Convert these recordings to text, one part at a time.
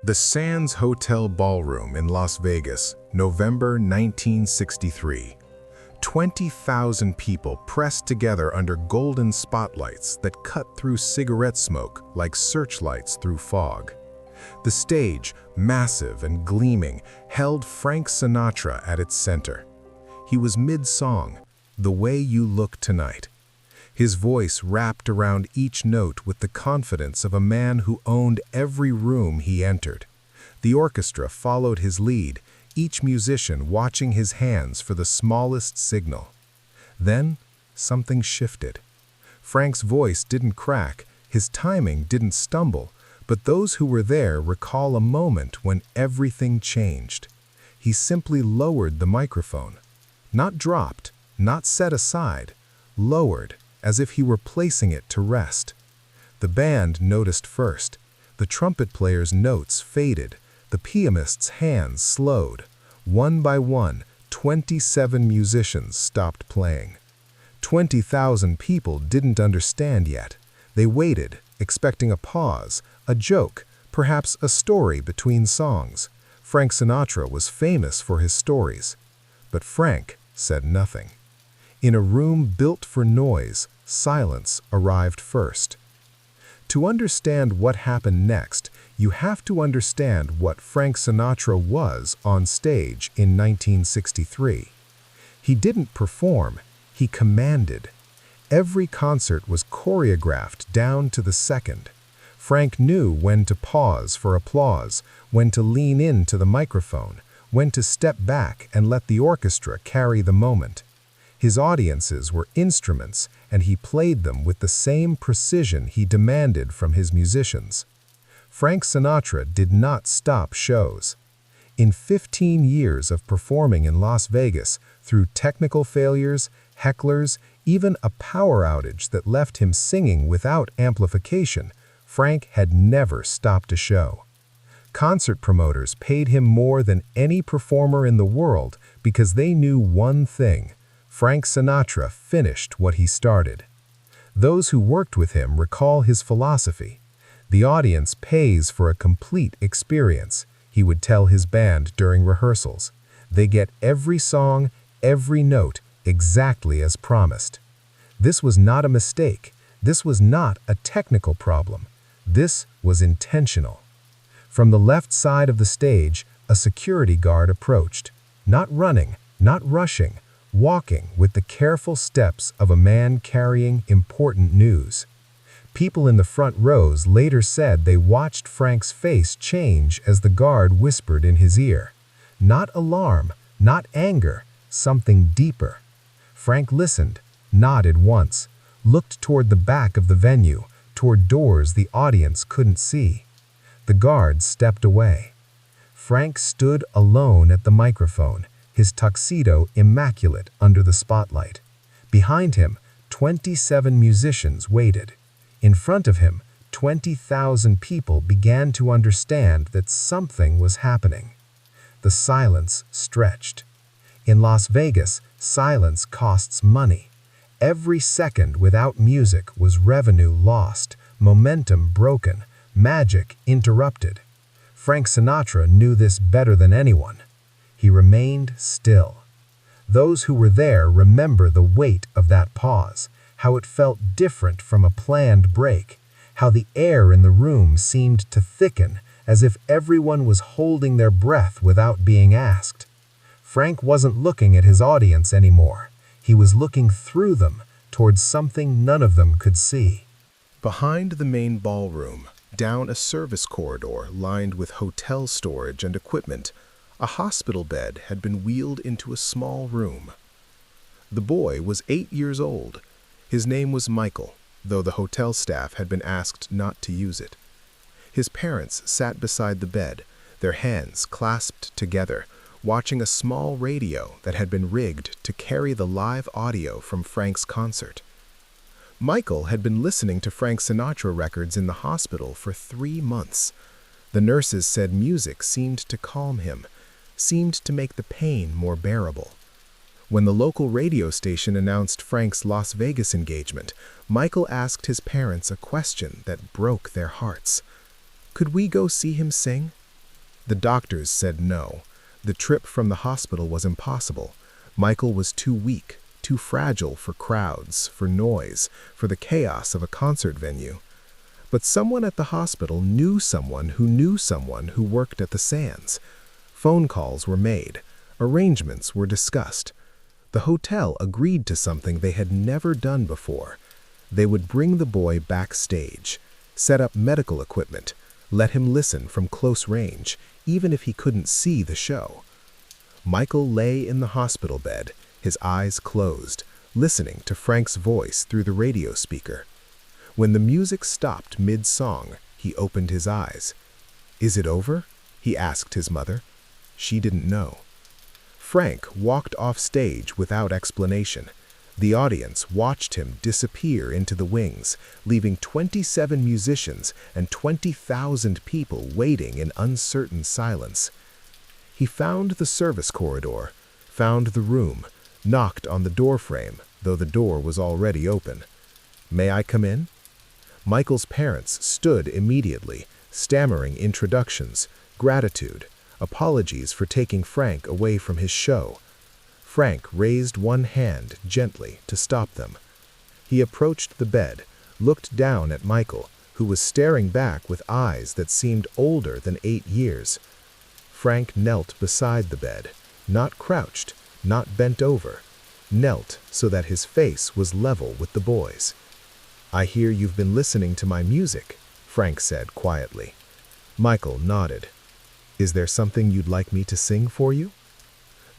The Sands Hotel Ballroom in Las Vegas, November 1963. 20,000 people pressed together under golden spotlights that cut through cigarette smoke like searchlights through fog. The stage, massive and gleaming, held Frank Sinatra at its center. He was mid-song, "The Way You Look Tonight." His voice wrapped around each note with the confidence of a man who owned every room he entered. The orchestra followed his lead, each musician watching his hands for the smallest signal. Then, something shifted. Frank's voice didn't crack, his timing didn't stumble, but those who were there recall a moment when everything changed. He simply lowered the microphone. Not dropped, not set aside, lowered, as if he were placing it to rest. The band noticed first. The trumpet player's notes faded, the pianist's hands slowed. One by one, 27 musicians stopped playing. 20,000 people didn't understand yet. They waited, expecting a pause, a joke, perhaps a story between songs. Frank Sinatra was famous for his stories. But Frank said nothing. In a room built for noise, silence arrived first. To understand what happened next, you have to understand what Frank Sinatra was on stage in 1963. He didn't perform, he commanded. Every concert was choreographed down to the second. Frank knew when to pause for applause, when to lean into the microphone, when to step back and let the orchestra carry the moment. His audiences were instruments, and he played them with the same precision he demanded from his musicians. Frank Sinatra did not stop shows. In 15 years of performing in Las Vegas, through technical failures, hecklers, even a power outage that left him singing without amplification, Frank had never stopped a show. Concert promoters paid him more than any performer in the world because they knew one thing: Frank Sinatra finished what he started. Those who worked with him recall his philosophy. The audience pays for a complete experience, he would tell his band during rehearsals. They get every song, every note, exactly as promised. This was not a mistake. This was not a technical problem. This was intentional. From the left side of the stage, a security guard approached, not running, not rushing, walking with the careful steps of a man carrying important news. People in the front rows later said they watched Frank's face change as the guard whispered in his ear. Not alarm, not anger, something deeper. Frank listened, nodded once, looked toward the back of the venue, toward doors the audience couldn't see. The guard stepped away. Frank stood alone at the microphone, his tuxedo immaculate under the spotlight. Behind him, 27 musicians waited. In front of him, 20,000 people began to understand that something was happening. The silence stretched. In Las Vegas, silence costs money. Every second without music was revenue lost, momentum broken, magic interrupted. Frank Sinatra knew this better than anyone. He remained still. Those who were there remember the weight of that pause, how it felt different from a planned break, how the air in the room seemed to thicken, as if everyone was holding their breath without being asked. Frank wasn't looking at his audience anymore. He was looking through them, towards something none of them could see. Behind the main ballroom, down a service corridor lined with hotel storage and equipment, a hospital bed had been wheeled into a small room. The boy was 8 years old. His name was Michael, though the hotel staff had been asked not to use it. His parents sat beside the bed, their hands clasped together, watching a small radio that had been rigged to carry the live audio from Frank's concert. Michael had been listening to Frank Sinatra records in the hospital for 3 months. The nurses said music seemed to calm him, seemed to make the pain more bearable. When the local radio station announced Frank's Las Vegas engagement, Michael asked his parents a question that broke their hearts. "Could we go see him sing?" The doctors said no. The trip from the hospital was impossible. Michael was too weak, too fragile for crowds, for noise, for the chaos of a concert venue. But someone at the hospital knew someone who worked at the Sands. Phone calls were made. Arrangements were discussed. The hotel agreed to something they had never done before. They would bring the boy backstage, set up medical equipment, let him listen from close range, even if he couldn't see the show. Michael lay in the hospital bed, his eyes closed, listening to Frank's voice through the radio speaker. When the music stopped mid-song, he opened his eyes. "Is it over?" he asked his mother. She didn't know. Frank walked off stage without explanation. The audience watched him disappear into the wings, leaving 27 musicians and 20,000 people waiting in uncertain silence. He found the service corridor, found the room, knocked on the doorframe, though the door was already open. "May I come in?" Michael's parents stood immediately, stammering introductions, gratitude, apologies for taking Frank away from his show. Frank raised one hand gently to stop them. He approached the bed, looked down at Michael, who was staring back with eyes that seemed older than 8 years. Frank knelt beside the bed, not crouched, not bent over, knelt so that his face was level with the boy's. "I hear you've been listening to my music," Frank said quietly. Michael nodded. "Is there something you'd like me to sing for you?"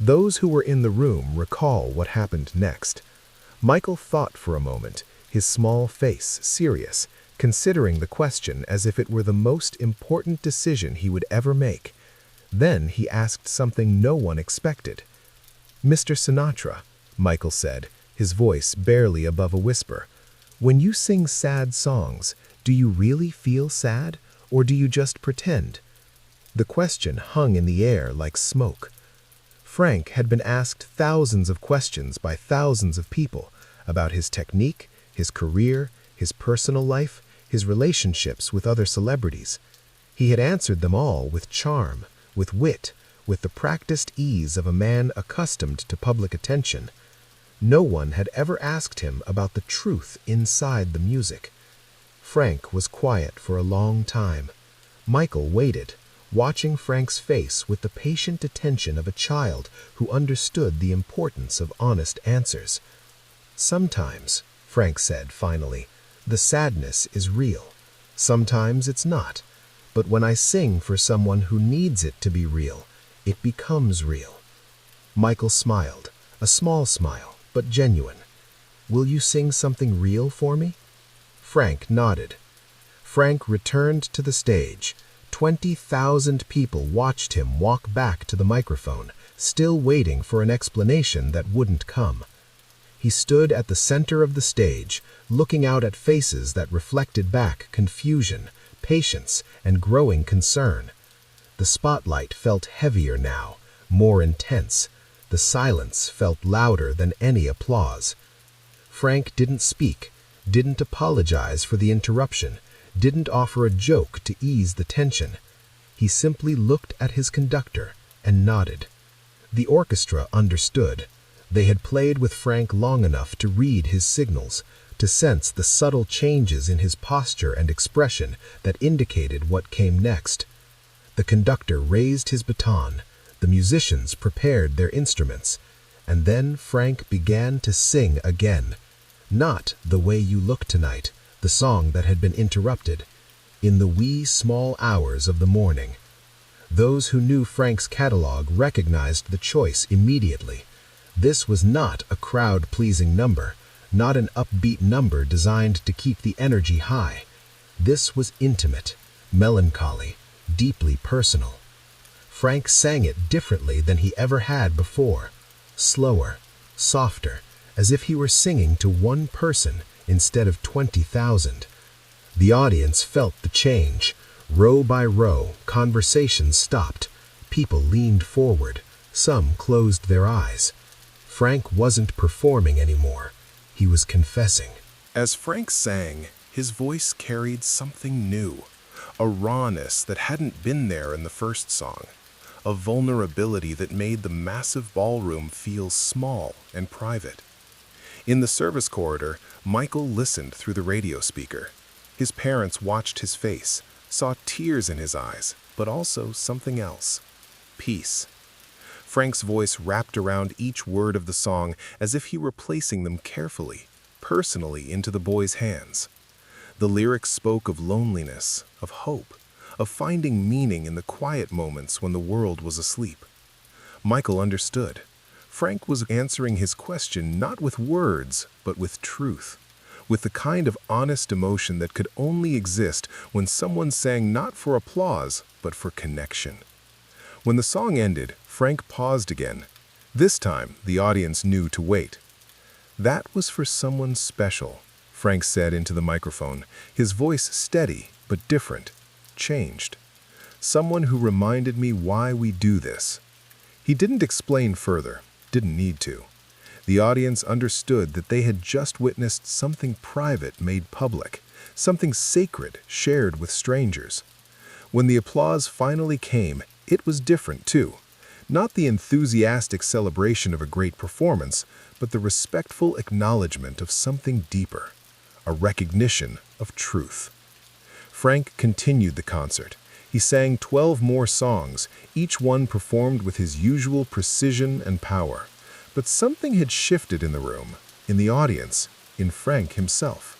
Those who were in the room recall what happened next. Michael thought for a moment, his small face serious, considering the question as if it were the most important decision he would ever make. Then he asked something no one expected. "Mr. Sinatra," Michael said, his voice barely above a whisper, "when you sing sad songs, do you really feel sad, or do you just pretend?" The question hung in the air like smoke. Frank had been asked thousands of questions by thousands of people about his technique, his career, his personal life, his relationships with other celebrities. He had answered them all with charm, with wit, with the practiced ease of a man accustomed to public attention. No one had ever asked him about the truth inside the music. Frank was quiet for a long time. Michael waited, watching Frank's face with the patient attention of a child who understood the importance of honest answers. "Sometimes," Frank said finally, "the sadness is real. Sometimes it's not. But when I sing for someone who needs it to be real, it becomes real." Michael smiled, a small smile, but genuine. "Will you sing something real for me?" Frank nodded. Frank returned to the stage. 20,000 people watched him walk back to the microphone, still waiting for an explanation that wouldn't come. He stood at the center of the stage, looking out at faces that reflected back confusion, patience, and growing concern. The spotlight felt heavier now, more intense. The silence felt louder than any applause. Frank didn't speak, didn't apologize for the interruption, didn't offer a joke to ease the tension. He simply looked at his conductor and nodded. The orchestra understood. They had played with Frank long enough to read his signals, to sense the subtle changes in his posture and expression that indicated what came next. The conductor raised his baton, the musicians prepared their instruments, and then Frank began to sing again. Not "The Way You Look Tonight," the song that had been interrupted, "In the Wee Small Hours of the Morning." Those who knew Frank's catalog recognized the choice immediately. This was not a crowd-pleasing number, not an upbeat number designed to keep the energy high. This was intimate, melancholy, deeply personal. Frank sang it differently than he ever had before, slower, softer, as if he were singing to one person instead of 20,000. The audience felt the change. Row by row, conversations stopped. People leaned forward. Some closed their eyes. Frank wasn't performing anymore. He was confessing. As Frank sang, his voice carried something new, a rawness that hadn't been there in the first song, a vulnerability that made the massive ballroom feel small and private. In the service corridor, Michael listened through the radio speaker. His parents watched his face, saw tears in his eyes, but also something else: peace. Frank's voice wrapped around each word of the song as if he were placing them carefully, personally into the boy's hands. The lyrics spoke of loneliness, of hope, of finding meaning in the quiet moments when the world was asleep. Michael understood. Frank was answering his question not with words, but with truth, with the kind of honest emotion that could only exist when someone sang not for applause, but for connection. When the song ended, Frank paused again. This time, the audience knew to wait. "That was for someone special," Frank said into the microphone, his voice steady but different, changed. "Someone who reminded me why we do this." He didn't explain further, didn't need to. The audience understood that they had just witnessed something private made public, something sacred shared with strangers. When the applause finally came, it was different too. Not the enthusiastic celebration of a great performance, but the respectful acknowledgement of something deeper, a recognition of truth. Frank continued the concert. He sang 12 more songs, each one performed with his usual precision and power. But something had shifted in the room, in the audience, in Frank himself.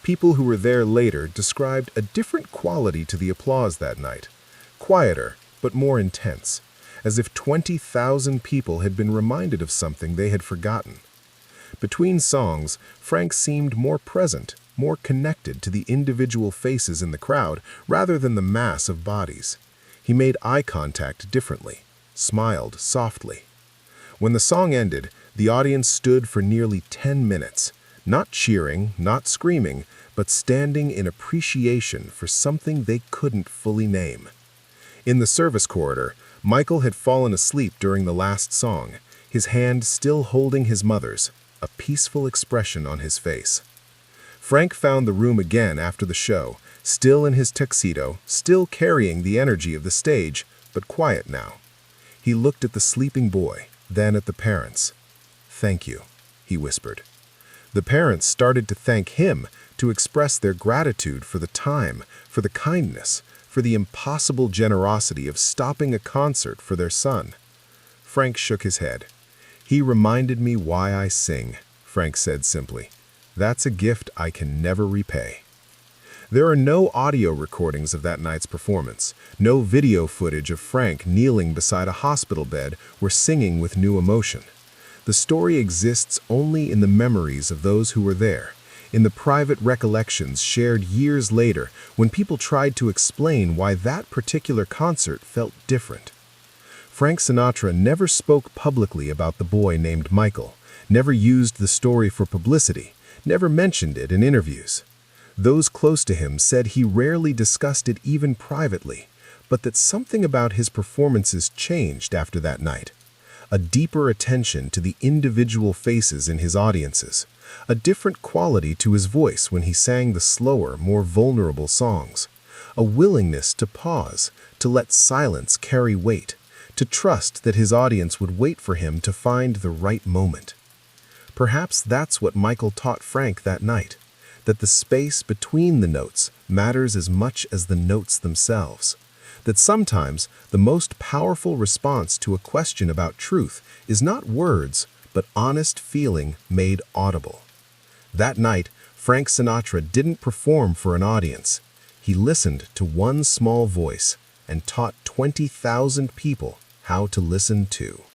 People who were there later described a different quality to the applause that night, quieter but more intense, as if 20,000 people had been reminded of something they had forgotten. Between songs, Frank seemed more present, more connected to the individual faces in the crowd rather than the mass of bodies. He made eye contact differently, smiled softly. When the song ended, the audience stood for nearly 10 minutes, not cheering, not screaming, but standing in appreciation for something they couldn't fully name. In the service corridor, Michael had fallen asleep during the last song, his hand still holding his mother's, a peaceful expression on his face. Frank found the room again after the show, still in his tuxedo, still carrying the energy of the stage, but quiet now. He looked at the sleeping boy, then at the parents. "Thank you," he whispered. The parents started to thank him, to express their gratitude for the time, for the kindness, for the impossible generosity of stopping a concert for their son. Frank shook his head. "He reminded me why I sing," Frank said simply. "That's a gift I can never repay." There are no audio recordings of that night's performance, no video footage of Frank kneeling beside a hospital bed or singing with new emotion. The story exists only in the memories of those who were there, in the private recollections shared years later when people tried to explain why that particular concert felt different. Frank Sinatra never spoke publicly about the boy named Michael, never used the story for publicity, never mentioned it in interviews. Those close to him said he rarely discussed it even privately, but that something about his performances changed after that night. A deeper attention to the individual faces in his audiences, a different quality to his voice when he sang the slower, more vulnerable songs, a willingness to pause, to let silence carry weight, to trust that his audience would wait for him to find the right moment. Perhaps that's what Michael taught Frank that night, that the space between the notes matters as much as the notes themselves, that sometimes the most powerful response to a question about truth is not words, but honest feeling made audible. That night, Frank Sinatra didn't perform for an audience. He listened to one small voice and taught 20,000 people how to listen too.